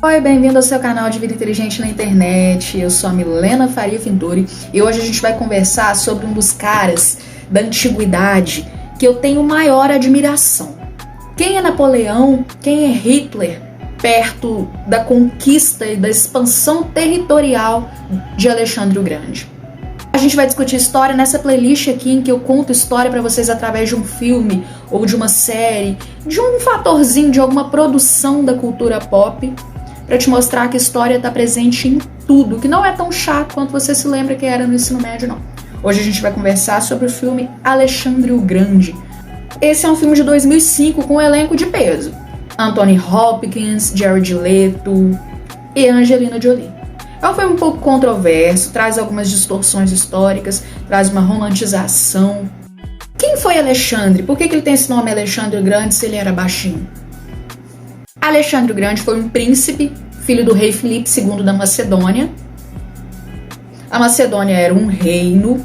Oi, bem-vindo ao seu canal de Vida Inteligente na Internet. Eu sou a Milena Faria Finturi e hoje a gente vai conversar sobre um dos caras da antiguidade que eu tenho maior admiração. Quem é Napoleão? Quem é Hitler? Perto da conquista e da expansão territorial de Alexandre o Grande. A gente vai discutir história nessa playlist aqui em que eu conto história para vocês através de um filme ou de uma série, de um fatorzinho de alguma produção da cultura pop, para te mostrar que a história está presente em tudo, que não é tão chato quanto você se lembra que era no ensino médio, não. Hoje a gente vai conversar sobre o filme Alexandre o Grande. Esse é um filme de 2005 com um elenco de peso. Anthony Hopkins, Jared Leto e Angelina Jolie. É um filme um pouco controverso, traz algumas distorções históricas, traz uma romantização. Quem foi Alexandre? Por que ele tem esse nome Alexandre o Grande se ele era baixinho? Alexandre o Grande foi um príncipe, filho do rei Filipe II da Macedônia. A Macedônia era um reino.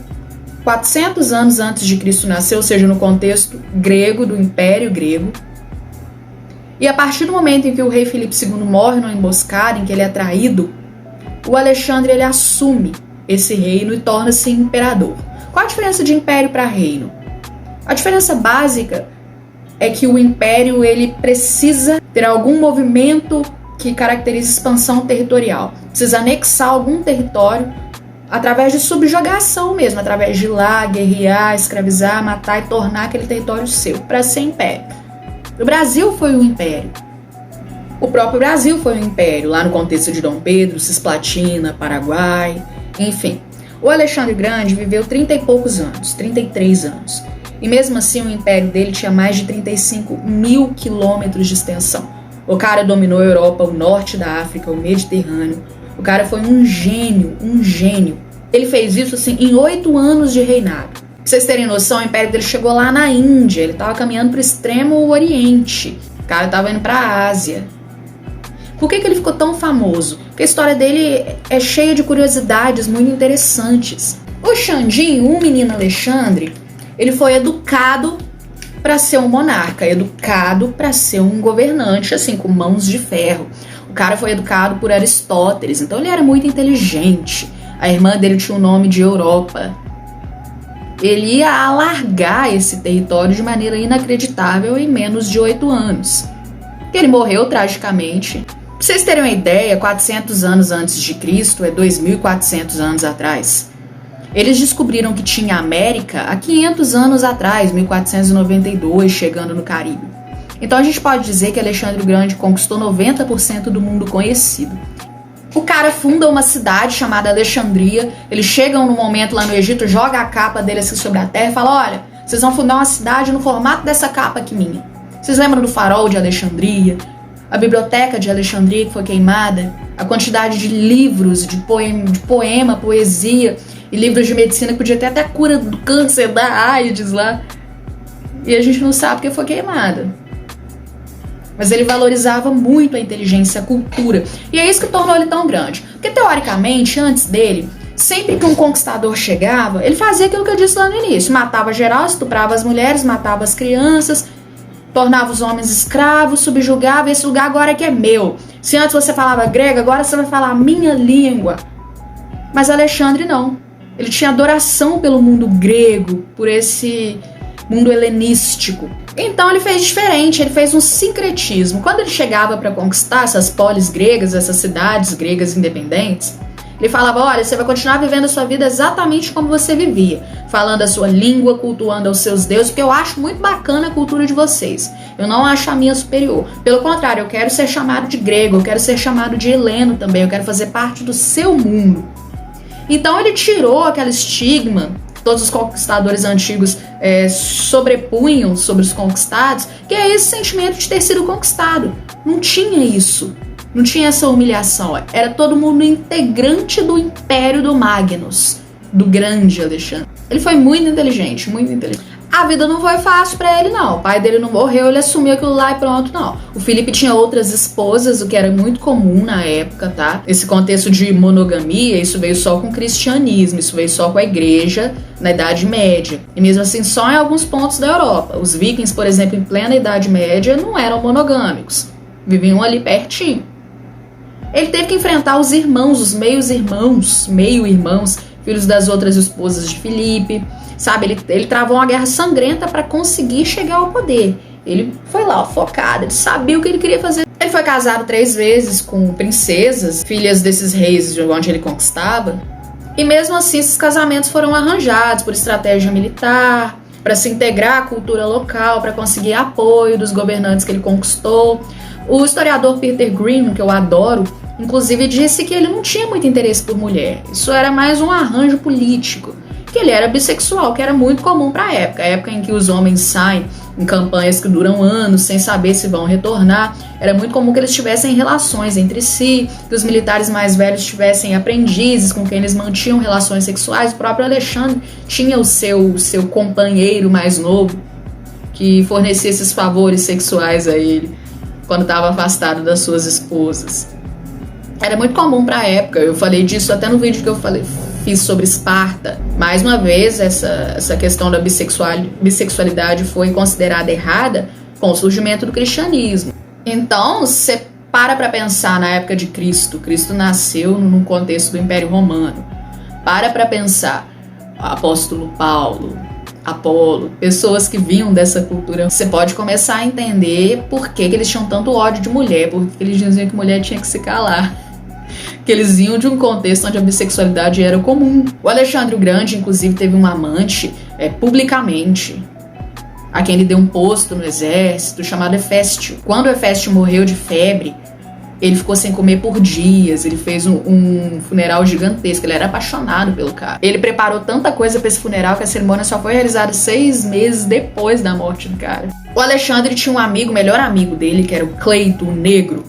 400 anos antes de Cristo nascer, ou seja, no contexto grego, do Império Grego. E a partir do momento em que o rei Filipe II morre numa emboscada, em que ele é traído, o Alexandre ele assume esse reino e torna-se imperador. Qual a diferença de império para reino? A diferença básica é que o império ele precisa ter algum movimento que caracteriza expansão territorial. Precisa anexar algum território através de subjugação mesmo, através de ir lá, guerrear, escravizar, matar e tornar aquele território seu, para ser império. O Brasil foi um império. O próprio Brasil foi um império, lá no contexto de Dom Pedro, Cisplatina, Paraguai, enfim. O Alexandre Grande viveu 30 e poucos anos, 33 anos. E mesmo assim o império dele tinha mais de 35 mil quilômetros de extensão. O cara dominou a Europa, o norte da África, o Mediterrâneo. O cara foi um gênio, um gênio. Ele fez isso assim em 8 anos de reinado. Pra vocês terem noção, o império dele chegou lá na Índia, ele estava caminhando para o extremo oriente. O cara estava indo para a Ásia. Por que ele ficou tão famoso? Porque a história dele é cheia de curiosidades muito interessantes. O Xandinho, o menino Alexandre, ele foi educado para ser um monarca, educado para ser um governante, assim, com mãos de ferro. O cara foi educado por Aristóteles, então ele era muito inteligente. A irmã dele tinha o nome de Europa. Ele ia alargar esse território de maneira inacreditável em menos de 8 anos. Ele morreu tragicamente. Pra vocês terem uma ideia, 400 anos antes de Cristo, é 2.400 anos atrás. Eles descobriram que tinha América há 500 anos atrás, 1492, chegando no Caribe. Então a gente pode dizer que Alexandre o Grande conquistou 90% do mundo conhecido. O cara funda uma cidade chamada Alexandria, eles chegam no momento lá no Egito, joga a capa dele assim sobre a terra e fala: olha, vocês vão fundar uma cidade no formato dessa capa aqui minha. Vocês lembram do farol de Alexandria? A biblioteca de Alexandria que foi queimada? A quantidade de livros, de poema, poesia e livros de medicina que podia ter até a cura do câncer, da AIDS lá. E a gente não sabe porque foi queimada. Mas ele valorizava muito a inteligência, a cultura. E é isso que tornou ele tão grande. Porque, teoricamente, antes dele, sempre que um conquistador chegava, ele fazia aquilo que eu disse lá no início. Matava geral, estuprava as mulheres, matava as crianças, tornava os homens escravos, subjugava. Esse lugar agora é que é meu. Se antes você falava grego, agora você vai falar a minha língua. Mas Alexandre não. Ele tinha adoração pelo mundo grego, por esse mundo helenístico. Então ele fez diferente, ele fez um sincretismo. Quando ele chegava para conquistar essas polis gregas, essas cidades gregas independentes, ele falava: olha, você vai continuar vivendo a sua vida exatamente como você vivia, falando a sua língua, cultuando aos seus deuses, porque eu acho muito bacana a cultura de vocês. Eu não acho a minha superior. Pelo contrário, eu quero ser chamado de grego, eu quero ser chamado de heleno também, eu quero fazer parte do seu mundo. Então ele tirou aquele estigma que todos os conquistadores antigos sobrepunham sobre os conquistados, que é esse sentimento de ter sido conquistado. Não tinha isso. Não tinha essa humilhação. Era todo mundo integrante do império do Magnus, do grande Alexandre. Ele foi muito inteligente, muito inteligente. A vida não foi fácil pra ele, não. O pai dele não morreu, ele assumiu aquilo lá e pronto, não. O Filipe tinha outras esposas, o que era muito comum na época, tá? Esse contexto de monogamia, isso veio só com o cristianismo, isso veio só com a igreja na Idade Média. E mesmo assim, só em alguns pontos da Europa. Os vikings, por exemplo, em plena Idade Média, não eram monogâmicos. Viviam ali pertinho. Ele teve que enfrentar os irmãos, os meio-irmãos, filhos das outras esposas de Filipe, sabe? Ele travou uma guerra sangrenta para conseguir chegar ao poder. Ele foi lá, focado, ele sabia o que ele queria fazer. Ele foi casado 3 vezes com princesas, filhas desses reis de onde ele conquistava. E mesmo assim, esses casamentos foram arranjados por estratégia militar, para se integrar à cultura local, para conseguir apoio dos governantes que ele conquistou. O historiador Peter Green, que eu adoro, inclusive disse que ele não tinha muito interesse por mulher. Isso era mais um arranjo político, que ele era bissexual, que era muito comum para a época em que os homens saem em campanhas que duram anos sem saber se vão retornar. Era muito comum que eles tivessem relações entre si, que os militares mais velhos tivessem aprendizes com quem eles mantinham relações sexuais. O próprio Alexandre tinha o seu companheiro mais novo, que fornecia esses favores sexuais a ele quando estava afastado das suas esposas. Era muito comum para a época. Eu falei disso até no vídeo que eu fiz sobre Esparta. Mais uma vez, essa questão da bissexualidade foi considerada errada com o surgimento do cristianismo. Então, você para pensar na época de Cristo. Cristo nasceu no contexto do Império Romano. Para pensar apóstolo Paulo, Apolo, pessoas que vinham dessa cultura. Você pode começar a entender por que eles tinham tanto ódio de mulher, porque eles diziam que mulher tinha que se calar. Que eles vinham de um contexto onde a bissexualidade era comum. O Alexandre o Grande, inclusive, teve um amante publicamente, a quem ele deu um posto no exército, chamado Heféstio. Quando Heféstio morreu de febre, ele ficou sem comer por dias, ele fez um funeral gigantesco, ele era apaixonado pelo cara. Ele preparou tanta coisa pra esse funeral que a cerimônia só foi realizada 6 meses depois da morte do cara. O Alexandre tinha um amigo, o melhor amigo dele, que era o Cleito, o negro.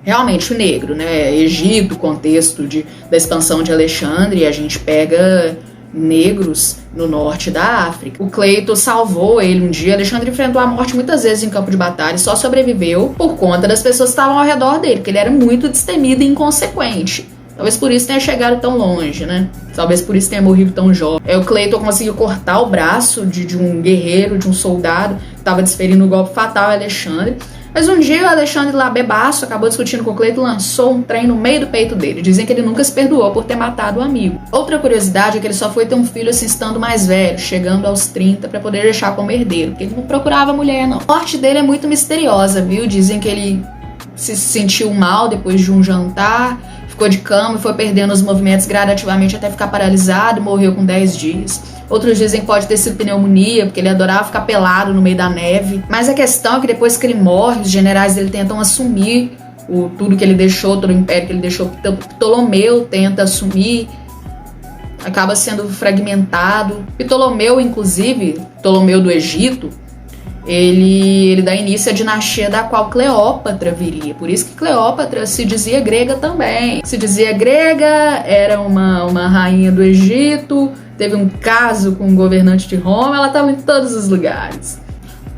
Realmente o negro, né? Egito, contexto da expansão de Alexandre, e a gente pega negros no norte da África. O Cleito salvou ele um dia. Alexandre enfrentou a morte muitas vezes em campo de batalha e só sobreviveu por conta das pessoas que estavam ao redor dele, porque ele era muito destemido e inconsequente. Talvez por isso tenha chegado tão longe, né? Talvez por isso tenha morrido tão jovem. O Cleito conseguiu cortar o braço de um guerreiro, de um soldado que estava desferindo um golpe fatal a Alexandre. Mas um dia o Alexandre, lá bebaço, acabou discutindo com o Cleito e lançou um trem no meio do peito dele. Dizem que ele nunca se perdoou por ter matado o amigo. Outra curiosidade é que ele só foi ter um filho assim estando mais velho, chegando aos 30, para poder deixar como herdeiro, porque ele não procurava mulher, não. A morte dele é muito misteriosa, viu? Dizem que ele se sentiu mal depois de um jantar, ficou de cama e foi perdendo os movimentos gradativamente até ficar paralisado e morreu com 10 dias. Outros dizem que pode ter sido pneumonia, porque ele adorava ficar pelado no meio da neve. Mas a questão é que depois que ele morre, os generais dele tentam assumir tudo que ele deixou, todo o império que ele deixou. Ptolomeu tenta assumir, acaba sendo fragmentado. Ptolomeu, inclusive, Ptolomeu do Egito, ele dá início à dinastia da qual Cleópatra viria. Por isso que Cleópatra se dizia grega também. Se dizia grega, era uma rainha do Egito, teve um caso com um governante de Roma, ela estava em todos os lugares.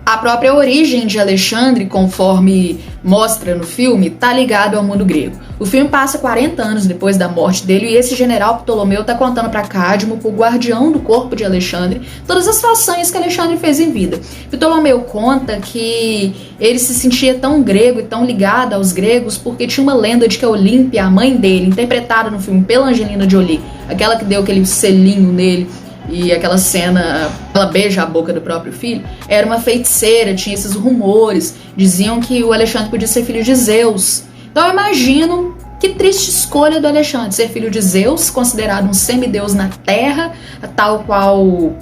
A própria origem de Alexandre, conforme mostra no filme, tá ligado ao mundo grego. O filme passa 40 anos depois da morte dele e esse general Ptolomeu tá contando para Cadmo, pro guardião do corpo de Alexandre, todas as façanhas que Alexandre fez em vida. Ptolomeu conta que ele se sentia tão grego e tão ligado aos gregos porque tinha uma lenda de que a Olímpia, a mãe dele, interpretada no filme pela Angelina Jolie, aquela que deu aquele selinho nele, e aquela cena, ela beija a boca do próprio filho, era uma feiticeira, tinha esses rumores, diziam que o Alexandre podia ser filho de Zeus. Então eu imagino que triste escolha do Alexandre, ser filho de Zeus, considerado um semideus na terra, tal qual o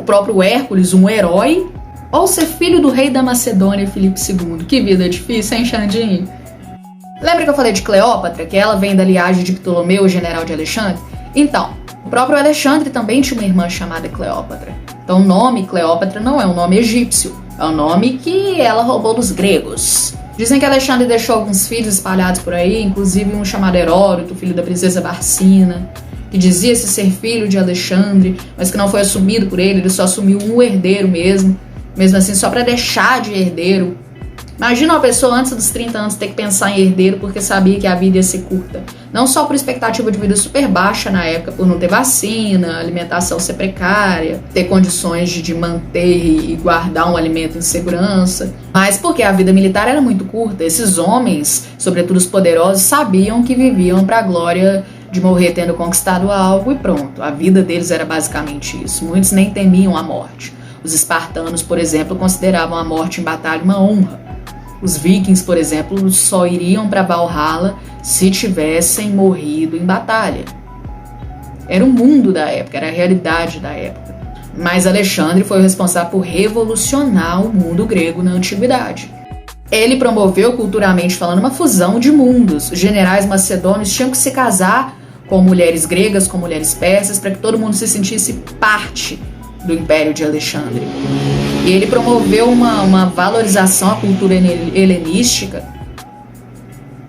próprio Hércules, um herói, ou ser filho do rei da Macedônia, Filipe II. Que vida difícil, hein, Xandinho? Lembra que eu falei de Cleópatra, que ela vem da linhagem de Ptolomeu, o general de Alexandre? Então, o próprio Alexandre também tinha uma irmã chamada Cleópatra. Então o nome Cleópatra não é um nome egípcio, é um nome que ela roubou dos gregos. Dizem que Alexandre deixou alguns filhos espalhados por aí, inclusive um chamado Heródoto, filho da princesa Barcina, que dizia-se ser filho de Alexandre, mas que não foi assumido por ele só assumiu um herdeiro mesmo assim só para deixar de herdeiro Imagina uma pessoa antes dos 30 anos ter que pensar em herdeiro porque sabia que a vida ia ser curta. Não só por expectativa de vida super baixa na época, por não ter vacina, alimentação ser precária, ter condições de manter e guardar um alimento em segurança, mas porque a vida militar era muito curta. Esses homens, sobretudo os poderosos, sabiam que viviam para a glória de morrer tendo conquistado algo e pronto. A vida deles era basicamente isso. Muitos nem temiam a morte. Os espartanos, por exemplo, consideravam a morte em batalha uma honra. Os vikings, por exemplo, só iriam para Valhalla se tivessem morrido em batalha. Era o mundo da época, era a realidade da época. Mas Alexandre foi o responsável por revolucionar o mundo grego na antiguidade. Ele promoveu, culturalmente falando, uma fusão de mundos. Os generais macedônios tinham que se casar com mulheres gregas, com mulheres persas, para que todo mundo se sentisse parte do Império de Alexandre. E ele promoveu uma valorização à cultura helenística.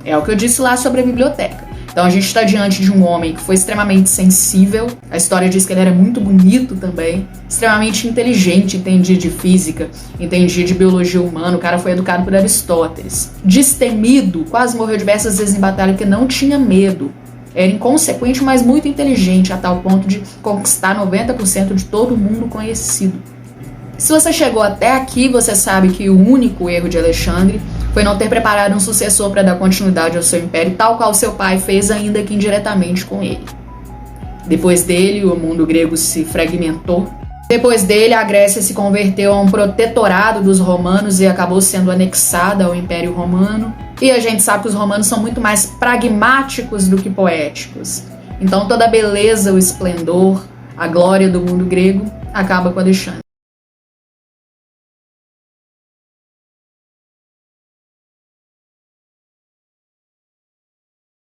É o que eu disse lá sobre a biblioteca. Então a gente está diante de um homem que foi extremamente sensível. A história diz que ele era muito bonito também. Extremamente inteligente, entendia de física, entendia de biologia humana. O cara foi educado por Aristóteles. Destemido, quase morreu diversas vezes em batalha porque não tinha medo. Era inconsequente, mas muito inteligente, a tal ponto de conquistar 90% de todo mundo conhecido. Se você chegou até aqui, você sabe que o único erro de Alexandre foi não ter preparado um sucessor para dar continuidade ao seu império, tal qual seu pai fez, ainda que indiretamente com ele. Depois dele, o mundo grego se fragmentou. Depois dele, a Grécia se converteu a um protetorado dos romanos e acabou sendo anexada ao Império Romano. E a gente sabe que os romanos são muito mais pragmáticos do que poéticos. Então toda a beleza, o esplendor, a glória do mundo grego acaba com Alexandre.